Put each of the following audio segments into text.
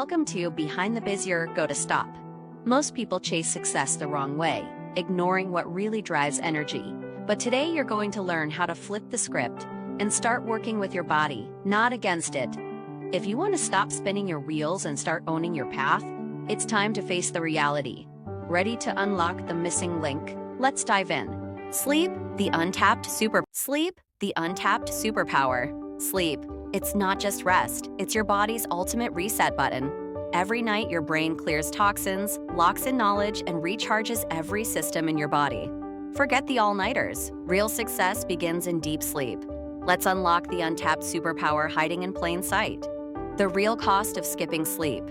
Welcome to Behind the Biz, your go-to stop. Most people chase success the wrong way, ignoring what really drives energy. But today you're going to learn how to flip the script and start working with your body, not against it. If you want to stop spinning your wheels and start owning your path, it's time to face the reality. Ready to unlock the missing link? Let's dive in. Sleep, the untapped superpower. Sleep. It's not just rest, it's your body's ultimate reset button. Every night, your brain clears toxins, locks in knowledge, and recharges every system in your body. Forget the all-nighters. Real success begins in deep sleep. Let's unlock the untapped superpower hiding in plain sight. The real cost of skipping sleep.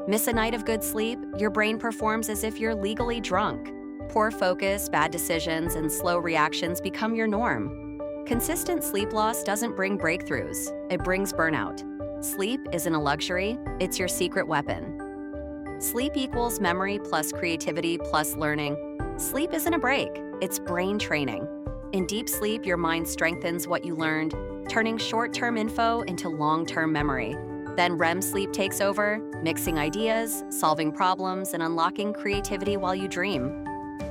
Miss a night of good sleep, your brain performs as if you're legally drunk. Poor focus, bad decisions, and slow reactions become your norm. Consistent sleep loss doesn't bring breakthroughs, it brings burnout. Sleep isn't a luxury, it's your secret weapon. Sleep equals memory plus creativity plus learning. Sleep isn't a break, it's brain training. In deep sleep, your mind strengthens what you learned, turning short-term info into long-term memory. Then REM sleep takes over, mixing ideas, solving problems, and unlocking creativity while you dream.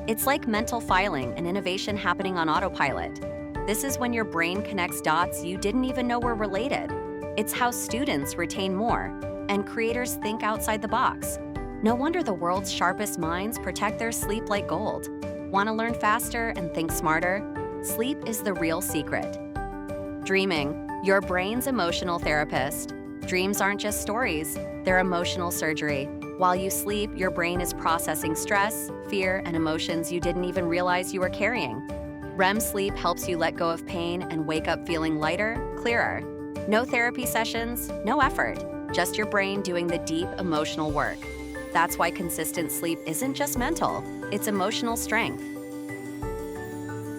It's like mental filing and innovation happening on autopilot. This is when your brain connects dots you didn't even know were related. It's how students retain more, and creators think outside the box. No wonder the world's sharpest minds protect their sleep like gold. Want to learn faster and think smarter? Sleep is the real secret. Dreaming, your brain's emotional therapist. Dreams aren't just stories, they're emotional surgery. While you sleep, your brain is processing stress, fear, and emotions you didn't even realize you were carrying. REM sleep helps you let go of pain and wake up feeling lighter, clearer. No therapy sessions, no effort, just your brain doing the deep emotional work. That's why consistent sleep isn't just mental, it's emotional strength.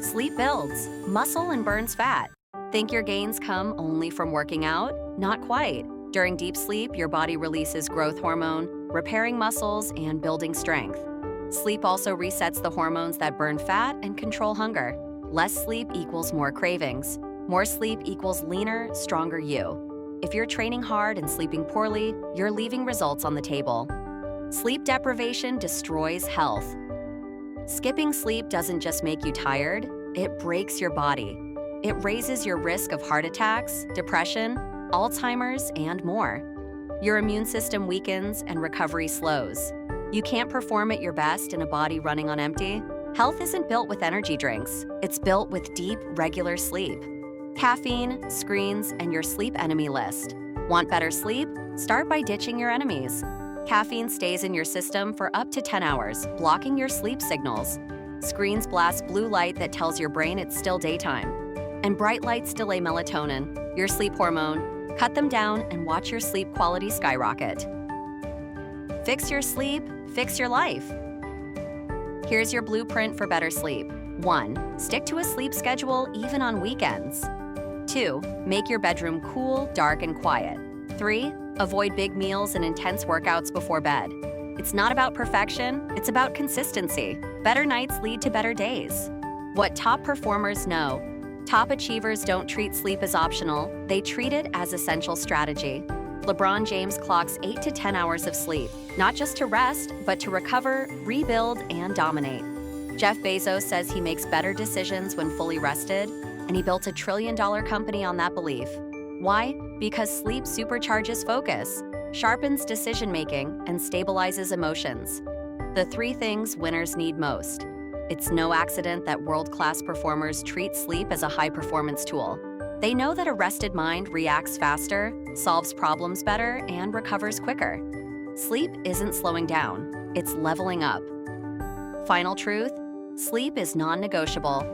Sleep builds muscle and burns fat. Think your gains come only from working out? Not quite. During deep sleep, your body releases growth hormone, repairing muscles and building strength. Sleep also resets the hormones that burn fat and control hunger. Less sleep equals more cravings. More sleep equals leaner, stronger you. If you're training hard and sleeping poorly, you're leaving results on the table. Sleep deprivation destroys health. Skipping sleep doesn't just make you tired, it breaks your body. It raises your risk of heart attacks, depression, Alzheimer's, and more. Your immune system weakens and recovery slows. You can't perform at your best in a body running on empty. Health isn't built with energy drinks. It's built with deep, regular sleep. Caffeine, screens, and your sleep enemy list. Want better sleep? Start by ditching your enemies. Caffeine stays in your system for up to 10 hours, blocking your sleep signals. Screens blast blue light that tells your brain it's still daytime. And bright lights delay melatonin, your sleep hormone. Cut them down and watch your sleep quality skyrocket. Fix your sleep, fix your life. Here's your blueprint for better sleep. 1. Stick to a sleep schedule even on weekends. 2. Make your bedroom cool, dark, and quiet. 3. Avoid big meals and intense workouts before bed. It's not about perfection, it's about consistency. Better nights lead to better days. What top performers know. Top achievers don't treat sleep as optional, they treat it as essential strategy. LeBron James clocks 8 to 10 hours of sleep, not just to rest, but to recover, rebuild, and dominate. Jeff Bezos says he makes better decisions when fully rested, and he built a $1 trillion company on that belief. Why? Because sleep supercharges focus, sharpens decision-making, and stabilizes emotions. The 3 things winners need most. It's no accident that world-class performers treat sleep as a high-performance tool. They know that a rested mind reacts faster, solves problems better, and recovers quicker. Sleep isn't slowing down, it's leveling up. Final truth, sleep is non-negotiable.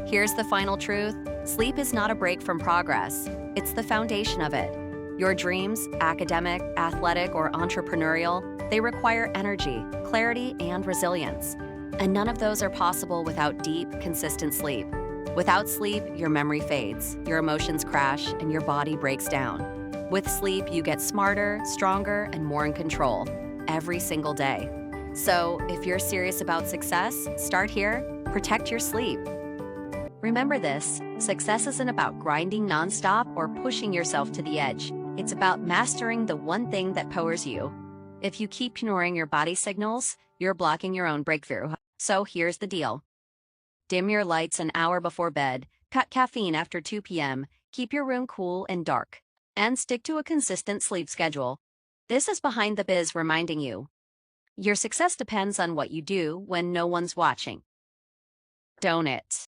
Here's the final truth, sleep is not a break from progress, it's the foundation of it. Your dreams, academic, athletic, or entrepreneurial, they require energy, clarity, and resilience. And none of those are possible without deep, consistent sleep. Without sleep, your memory fades, your emotions crash, and your body breaks down. With sleep, you get smarter, stronger, and more in control every single day. So, if you're serious about success, start here, protect your sleep. Remember this, success isn't about grinding nonstop or pushing yourself to the edge. It's about mastering the one thing that powers you. If you keep ignoring your body signals, you're blocking your own breakthrough. So here's the deal. Dim your lights an hour before bed, cut caffeine after 2 p.m., keep your room cool and dark, and stick to a consistent sleep schedule. This is Behind the Biz reminding you. Your success depends on what you do when no one's watching. Don't it?